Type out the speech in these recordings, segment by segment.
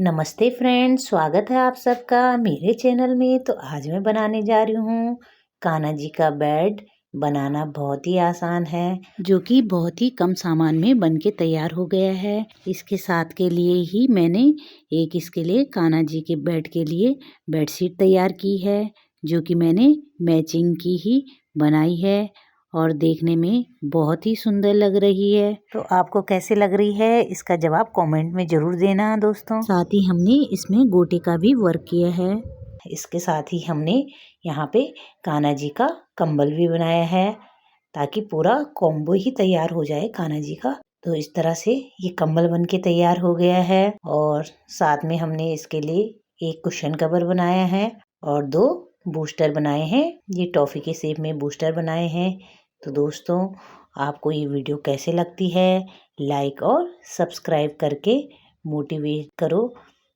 नमस्ते फ्रेंड्स, स्वागत है आप सबका मेरे चैनल में। तो आज मैं बनाने जा रही हूँ कान्हा जी का बेड। बनाना बहुत ही आसान है, जो कि बहुत ही कम सामान में बन के तैयार हो गया है। इसके साथ के लिए ही मैंने इसके लिए कान्हा जी के बेड के लिए बेडशीट तैयार की है, जो कि मैंने मैचिंग की ही बनाई है और देखने में बहुत ही सुंदर लग रही है। तो आपको कैसे लग रही है इसका जवाब कमेंट में जरूर देना दोस्तों। साथ ही हमने इसमें गोटे का भी वर्क किया है। इसके साथ ही हमने यहाँ पे कान्हा जी का कंबल भी बनाया है, ताकि पूरा कॉम्बो ही तैयार हो जाए कान्हा जी का। तो इस तरह से ये कंबल बन के तैयार हो गया है। और साथ में हमने इसके लिए एक कुशन कवर बनाया है और 2 बूस्टर बनाए हैं। ये टॉफी के शेप में बूस्टर बनाए हैं। तो दोस्तों, आपको ये वीडियो कैसे लगती है, लाइक और सब्सक्राइब करके मोटिवेट करो,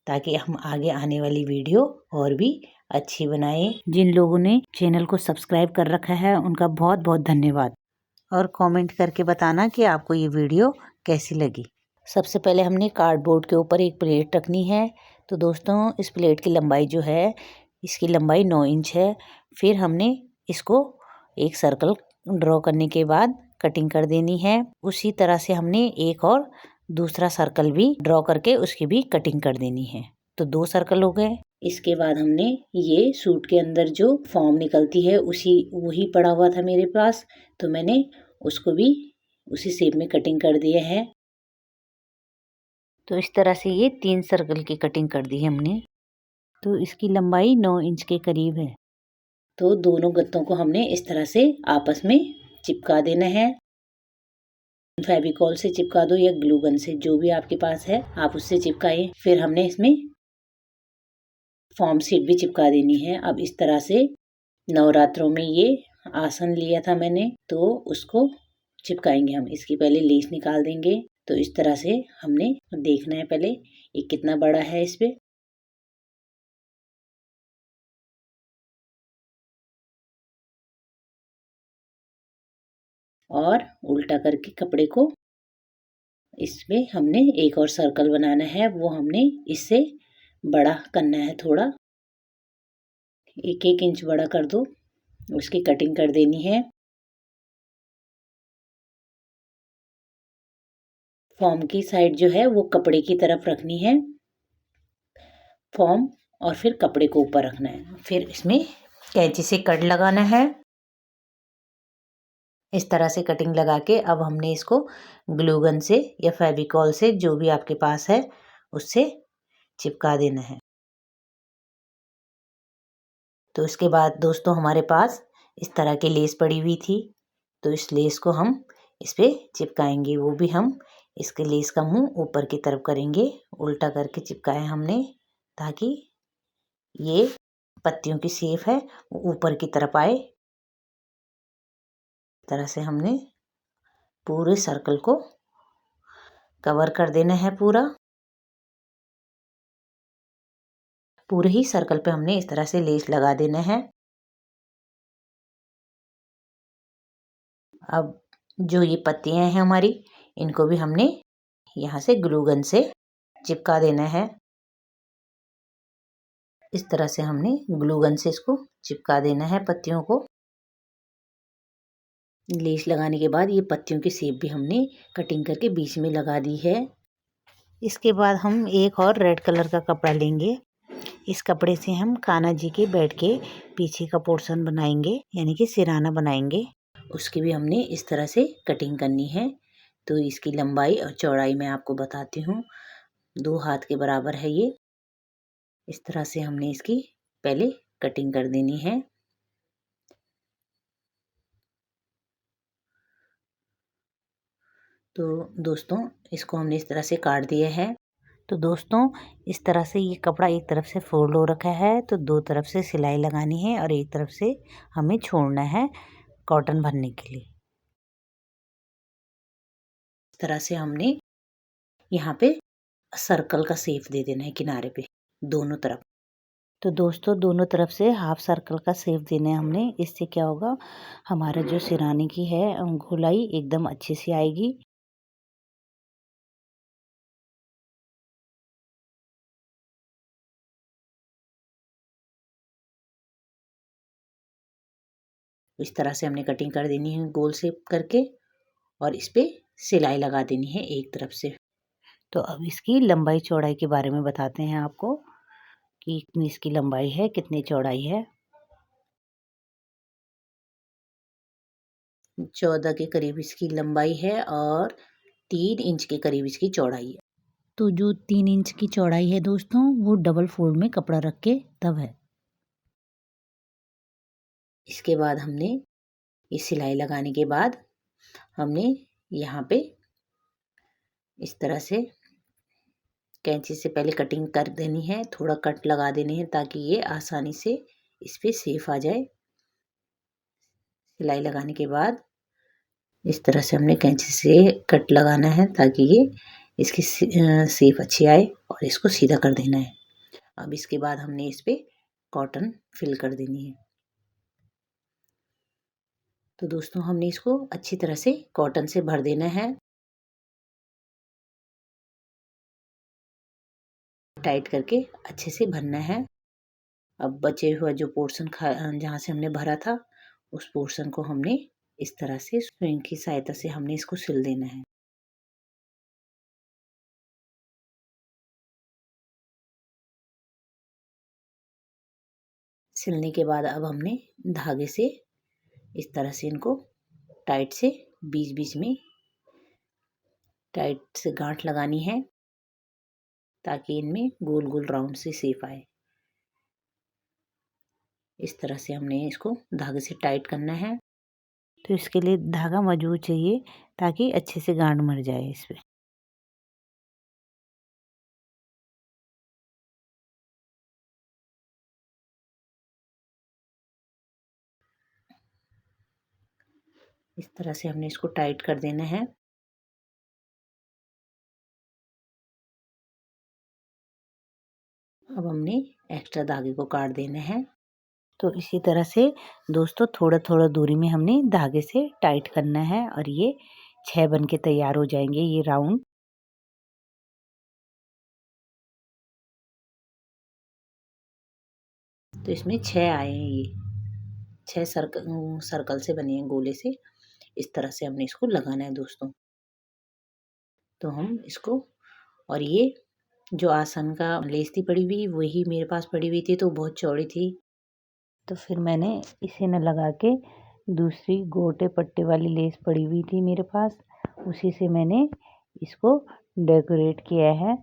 ताकि हम आगे आने वाली वीडियो और भी अच्छी बनाएं। जिन लोगों ने चैनल को सब्सक्राइब कर रखा है उनका बहुत बहुत धन्यवाद। और कमेंट करके बताना कि आपको ये वीडियो कैसी लगी। सबसे पहले हमने कार्डबोर्ड के ऊपर एक प्लेट रखनी है। तो दोस्तों, इस प्लेट की लंबाई जो है, इसकी लंबाई 9 इंच है। फिर हमने इसको एक सर्कल ड्रॉ करने के बाद कटिंग कर देनी है। उसी तरह से हमने एक और दूसरा सर्कल भी ड्रॉ करके उसकी भी कटिंग कर देनी है। तो 2 सर्कल हो गए। इसके बाद हमने ये सूट के अंदर जो फॉर्म निकलती है वही पड़ा हुआ था मेरे पास, तो मैंने उसको भी उसी शेप में कटिंग कर दिया है। तो इस तरह से ये 3 सर्कल की कटिंग कर दी है हमने। तो इसकी लंबाई 9 इंच के करीब है। तो दोनों गत्तों को हमने इस तरह से आपस में चिपका देना है। फेविकॉल से चिपका दो या ग्लू गन से, जो भी आपके पास है आप उससे चिपकाइए। फिर हमने इसमें फॉर्म शीट भी चिपका देनी है। अब इस तरह से नवरात्रों में ये आसन लिया था मैंने, तो उसको चिपकाएंगे हम। इसकी पहले लेस निकाल देंगे। तो इस तरह से हमने देखना है पहले ये कितना बड़ा है इस पे। और उल्टा करके कपड़े को इसमें हमने एक और सर्कल बनाना है, वो हमने इससे बड़ा करना है थोड़ा। 1-1 इंच बड़ा कर दो, उसकी कटिंग कर देनी है। फॉर्म की साइड जो है वो कपड़े की तरफ रखनी है, फॉर्म, और फिर कपड़े को ऊपर रखना है। फिर इसमें कैंची से कट लगाना है। इस तरह से कटिंग लगा के अब हमने इसको ग्लू गन से या फेविकॉल से, जो भी आपके पास है, उससे चिपका देना है। तो इसके बाद दोस्तों, हमारे पास इस तरह की लेस पड़ी हुई थी, तो इस लेस को हम इस पे चिपकाएंगे। वो भी हम इसके लेस का मुंह ऊपर की तरफ करेंगे, उल्टा करके चिपकाया हमने, ताकि ये पत्तियों की शेप है वो ऊपर की तरफ आए। इस तरह से हमने पूरे सर्कल को कवर कर देना है। पूरे ही सर्कल पे हमने इस तरह से लेस लगा देना है। अब जो ये पत्तियां हैं हमारी, इनको भी हमने यहाँ से ग्लू गन से चिपका देना है। इस तरह से हमने ग्लू गन से इसको चिपका देना है पत्तियों को। लेस लगाने के बाद ये पत्तियों की शेप भी हमने कटिंग करके बीच में लगा दी है। इसके बाद हम एक और रेड कलर का कपड़ा लेंगे। इस कपड़े से हम कान्हा जी के बेड के पीछे का पोर्शन बनाएंगे, यानी कि सिराना बनाएंगे। उसकी भी हमने इस तरह से कटिंग करनी है। तो इसकी लंबाई और चौड़ाई मैं आपको बताती हूँ। 2 हाथ के बराबर है ये। इस तरह से हमने इसकी पहले कटिंग कर देनी है। तो दोस्तों, इसको हमने इस तरह से काट दिया है। तो दोस्तों, इस तरह से ये कपड़ा एक तरफ से फोल्ड हो रखा है, तो 2 तरफ से सिलाई लगानी है और एक तरफ से हमें छोड़ना है कॉटन भरने के लिए। इस तरह से हमने यहाँ पे सर्कल का शेप दे देना है किनारे पे दोनों तरफ। तो दोस्तों, दोनों तरफ से हाफ सर्कल का शेप देना है हमने। इससे क्या होगा, हमारा जो सिराने की है गोलाई एकदम अच्छी सी आएगी। इस तरह से हमने कटिंग कर देनी है गोल शेप करके और इस पे सिलाई लगा देनी है एक तरफ से। तो अब इसकी लंबाई चौड़ाई के बारे में बताते हैं आपको कि कितनी इसकी लंबाई है, कितनी चौड़ाई है। 14 के करीब इसकी लंबाई है और 3 इंच के करीब इसकी चौड़ाई है। तो जो 3 इंच की चौड़ाई है दोस्तों, वो डबल फोल्ड में कपड़ा रख के तब है। इसके बाद हमने ये सिलाई लगाने के बाद हमने यहाँ पे इस तरह से कैंची से पहले कटिंग कर देनी है, थोड़ा कट लगा देने हैं ताकि ये आसानी से इस पे सेफ आ जाए। सिलाई लगाने के बाद इस तरह से हमने कैंची से कट लगाना है ताकि ये इसकी शेप अच्छी आए और इसको सीधा कर देना है। अब इसके बाद हमने इस पे कॉटन फिल कर देनी है। तो दोस्तों हमने इसको अच्छी तरह से कॉटन से भर देना है, टाइट करके अच्छे से भरना है। अब बचे हुआ जो पोर्शन जहाँ से हमने भरा था उस पोर्शन को हमने इस तरह से सुई की सहायता से हमने इसको सिल देना है। सिलने के बाद अब हमने धागे से इस तरह से इनको टाइट से बीच बीच में टाइट से गांठ लगानी है ताकि इनमें गोल गोल राउंड से शेप आए। इस तरह से हमने इसको धागे से टाइट करना है। तो इसके लिए धागा मजबूत चाहिए ताकि अच्छे से गांठ मर जाए इस पे। इस तरह से हमने इसको टाइट कर देना है। अब हमने एक्स्ट्रा धागे को काट देना है। तो इसी तरह से दोस्तों थोड़ा थोड़ा दूरी में हमने धागे से टाइट करना है और ये 6 बन के तैयार हो जाएंगे ये राउंड। तो इसमें 6 आए हैं, ये 6 सर्कल से बने हैं गोले से। इस तरह से हमने इसको लगाना है दोस्तों। तो हम इसको और ये जो आसन का लेस थी पड़ी हुई वही मेरे पास पड़ी हुई थी तो बहुत चौड़ी थी। तो फिर मैंने इसे न लगा के दूसरी गोटे पट्टे वाली लेस पड़ी हुई थी मेरे पास, उसी से मैंने इसको डेकोरेट किया है।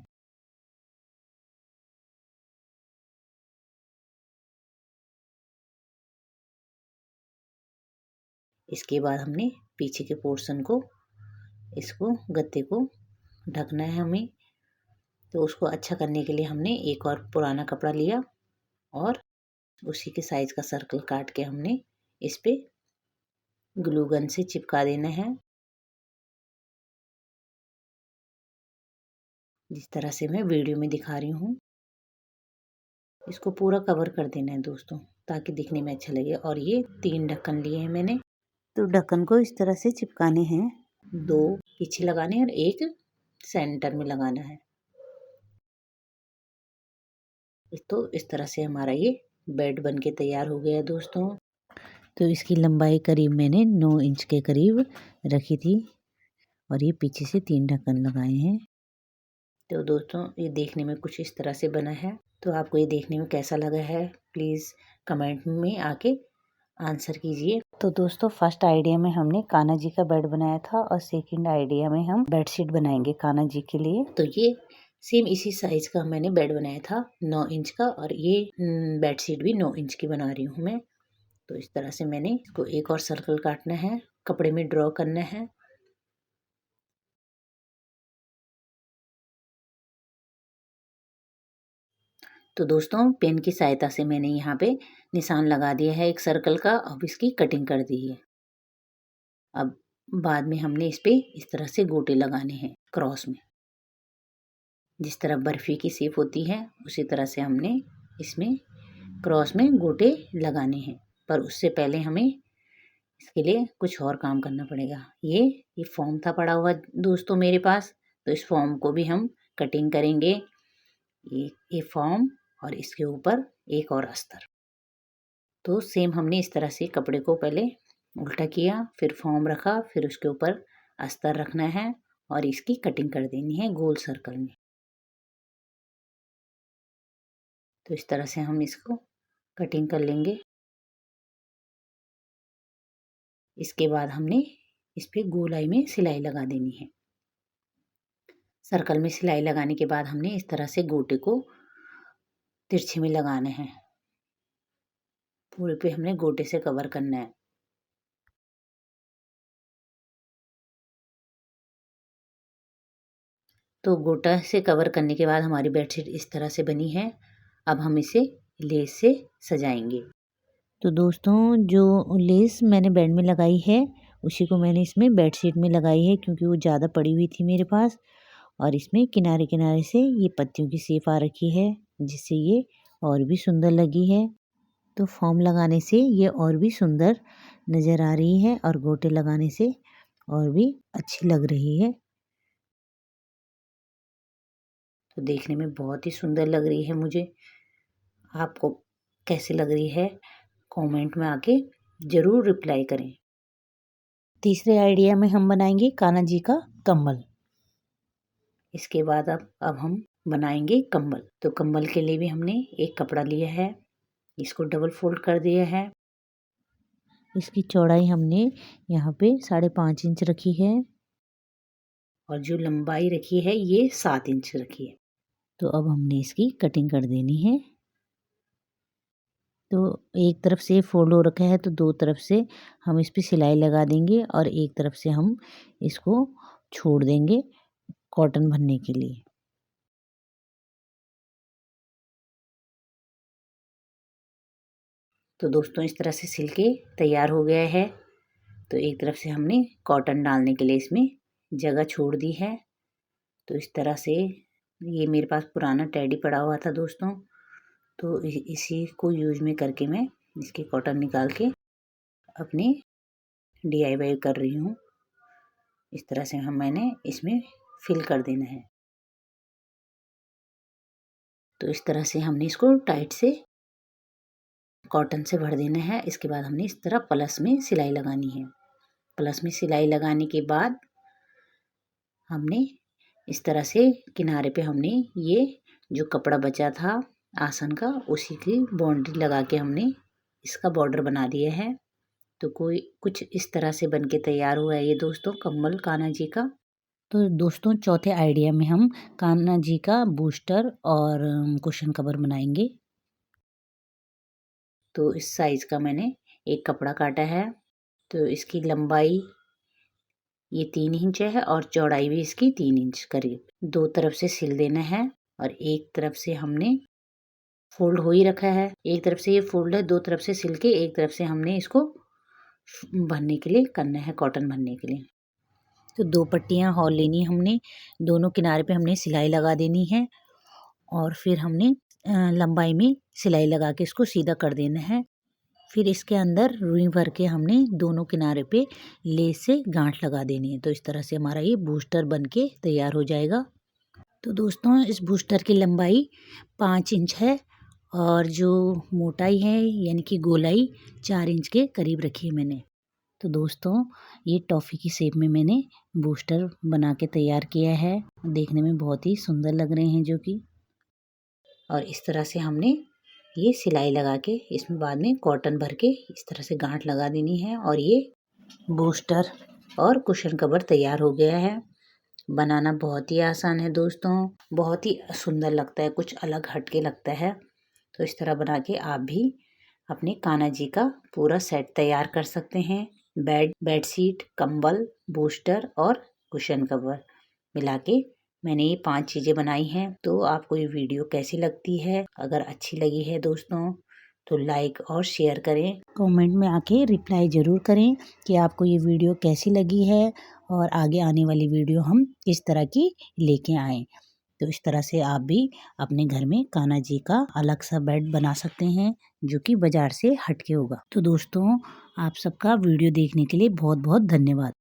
इसके बाद हमने पीछे के पोर्शन को इसको गत्ते को ढकना है हमें। तो उसको अच्छा करने के लिए हमने एक और पुराना कपड़ा लिया और उसी के साइज का सर्कल काट के हमने इस पे ग्लू गन से चिपका देना है। जिस तरह से मैं वीडियो में दिखा रही हूँ इसको पूरा कवर कर देना है दोस्तों ताकि दिखने में अच्छा लगे। और ये 3 ढक्कन लिए हैं मैंने। तो ढक्कन को इस तरह से चिपकाने हैं, 2 पीछे लगाने हैं और 1 सेंटर में लगाना है। तो इस तरह से हमारा ये बेड बन के तैयार हो गया दोस्तों। तो इसकी लंबाई करीब मैंने 9 इंच के करीब रखी थी और ये पीछे से 3 ढक्कन लगाए हैं। तो दोस्तों ये देखने में कुछ इस तरह से बना है। तो आपको ये देखने में कैसा लगा है प्लीज़ कमेंट में आके आंसर कीजिए। तो दोस्तों फर्स्ट आइडिया में हमने कान्हा जी का बेड बनाया था और सेकंड आइडिया में हम बेडशीट बनाएंगे कान्हा जी के लिए। तो ये सेम इसी साइज का मैंने बेड बनाया था 9 इंच का और ये बेडशीट भी 9 इंच की बना रही हूँ मैं। तो इस तरह से मैंने इसको एक और सर्कल काटना है, कपड़े में ड्रॉ करना है। तो दोस्तों पेन की सहायता से मैंने यहाँ पे निशान लगा दिया है एक सर्कल का। अब इसकी कटिंग कर दी है। अब बाद में हमने इस पे इस तरह से गोटे लगाने हैं क्रॉस में। जिस तरह बर्फी की शेप होती है उसी तरह से हमने इसमें क्रॉस में गोटे लगाने हैं। पर उससे पहले हमें इसके लिए कुछ और काम करना पड़ेगा। ये फॉर्म था पड़ा हुआ दोस्तों मेरे पास, तो इस फॉर्म को भी हम कटिंग करेंगे। ये फॉर्म और इसके ऊपर एक और अस्तर। तो सेम हमने इस तरह से कपड़े को पहले उल्टा किया, फिर फॉर्म रखा, फिर उसके ऊपर अस्तर रखना है और इसकी कटिंग कर देनी है गोल सर्कल में। तो इस तरह से हम इसको कटिंग कर लेंगे। इसके बाद हमने इस पे गोलाई में सिलाई लगा देनी है। सर्कल में सिलाई लगाने के बाद हमने इस तरह से गोटे को तिरछे में लगाना है। पूरे पे हमने गोटे से कवर करना है। तो गोटा से कवर करने के बाद हमारी बेडशीट इस तरह से बनी है। अब हम इसे लेस से सजाएंगे। तो दोस्तों, जो लेस मैंने बेड में लगाई है उसी को मैंने इसमें बेडशीट में लगाई है, क्योंकि वो ज़्यादा पड़ी हुई थी मेरे पास। और इसमें किनारे किनारे से ये पत्तियों की शेप आ रखी है, जिससे ये और भी सुंदर लगी है। तो फॉर्म लगाने से ये और भी सुंदर नज़र आ रही है और गोटे लगाने से और भी अच्छी लग रही है। तो देखने में बहुत ही सुंदर लग रही है मुझे। आपको कैसी लग रही है कमेंट में आके ज़रूर रिप्लाई करें। तीसरे आइडिया में हम बनाएंगे कान्हा जी का कम्बल। इसके बाद अब हम बनाएंगे कंबल। तो कंबल के लिए भी हमने एक कपड़ा लिया है, इसको डबल फोल्ड कर दिया है। इसकी चौड़ाई हमने यहाँ पे 5.5 इंच रखी है और जो लंबाई रखी है ये 7 इंच रखी है। तो अब हमने इसकी कटिंग कर देनी है। तो एक तरफ से फोल्ड हो रखा है, तो दो तरफ से हम इस पे सिलाई लगा देंगे और एक तरफ से हम इसको छोड़ देंगे कॉटन भरने के लिए। तो दोस्तों, इस तरह से सिल के तैयार हो गया है। तो एक तरफ से हमने कॉटन डालने के लिए इसमें जगह छोड़ दी है। तो इस तरह से ये मेरे पास पुराना टेडी पड़ा हुआ था दोस्तों, तो इसी को यूज में करके मैं इसकी कॉटन निकाल के अपनी DIY कर रही हूँ। इस तरह से मैंने इसमें फिल कर देना है। तो इस तरह से हमने इसको टाइट से कॉटन से भर देना है। इसके बाद हमने इस तरह प्लस में सिलाई लगानी है। प्लस में सिलाई लगाने के बाद हमने इस तरह से किनारे पे हमने ये जो कपड़ा बचा था आसन का, उसी की बाउंड्री लगा के हमने इसका बॉर्डर बना दिया है। तो कोई कुछ इस तरह से बन के तैयार हुआ है ये दोस्तों कम्बल कान्हा जी का। तो दोस्तों, चौथे आइडिया में हम कान्हा जी का बूस्टर और कुशन कवर बनाएंगे। तो इस साइज का मैंने एक कपड़ा काटा है। तो इसकी लंबाई ये 3 इंच है और चौड़ाई भी इसकी 3 इंच करीब। दो तरफ से सिल देना है और एक तरफ से हमने फोल्ड हो ही रखा है। एक तरफ से ये फोल्ड है, दो तरफ से सिल के एक तरफ से हमने इसको भरने के लिए करना है, कॉटन भरने के लिए। तो 2 पट्टियाँ हॉल लेनी हमने, दोनों किनारे पे हमने सिलाई लगा देनी है और फिर हमने लंबाई में सिलाई लगा के इसको सीधा कर देना है। फिर इसके अंदर रुई भर के हमने दोनों किनारे पे लेस से गांठ लगा देनी है। तो इस तरह से हमारा ये बूस्टर बन के तैयार हो जाएगा। तो दोस्तों, इस बूस्टर की लंबाई 5 इंच है और जो मोटाई है यानी कि गोलाई 4 इंच के करीब रखी है मैंने। तो दोस्तों, ये टॉफ़ी की शेप में मैंने बूस्टर बना के तैयार किया है। देखने में बहुत ही सुंदर लग रहे हैं जो कि। और इस तरह से हमने ये सिलाई लगा के इसमें बाद में कॉटन भर के इस तरह से गांठ लगा देनी है और ये बूस्टर और कुशन कवर तैयार हो गया है। बनाना बहुत ही आसान है दोस्तों, बहुत ही सुंदर लगता है, कुछ अलग हटके लगता है। तो इस तरह बना के आप भी अपने कान्हा जी का पूरा सेट तैयार कर सकते हैं। बेडशीट, कंबल, बूस्टर और कुशन कवर मिला के मैंने ये 5 चीज़ें बनाई हैं। तो आपको ये वीडियो कैसी लगती है? अगर अच्छी लगी है दोस्तों तो लाइक और शेयर करें। कमेंट में आके रिप्लाई ज़रूर करें कि आपको ये वीडियो कैसी लगी है और आगे आने वाली वीडियो हम किस तरह की लेके आएँ। तो इस तरह से आप भी अपने घर में कान्हा जी का अलग सा बेड बना सकते हैं जो कि बाजार से हटके होगा। तो दोस्तों, आप सबका वीडियो देखने के लिए बहुत बहुत धन्यवाद।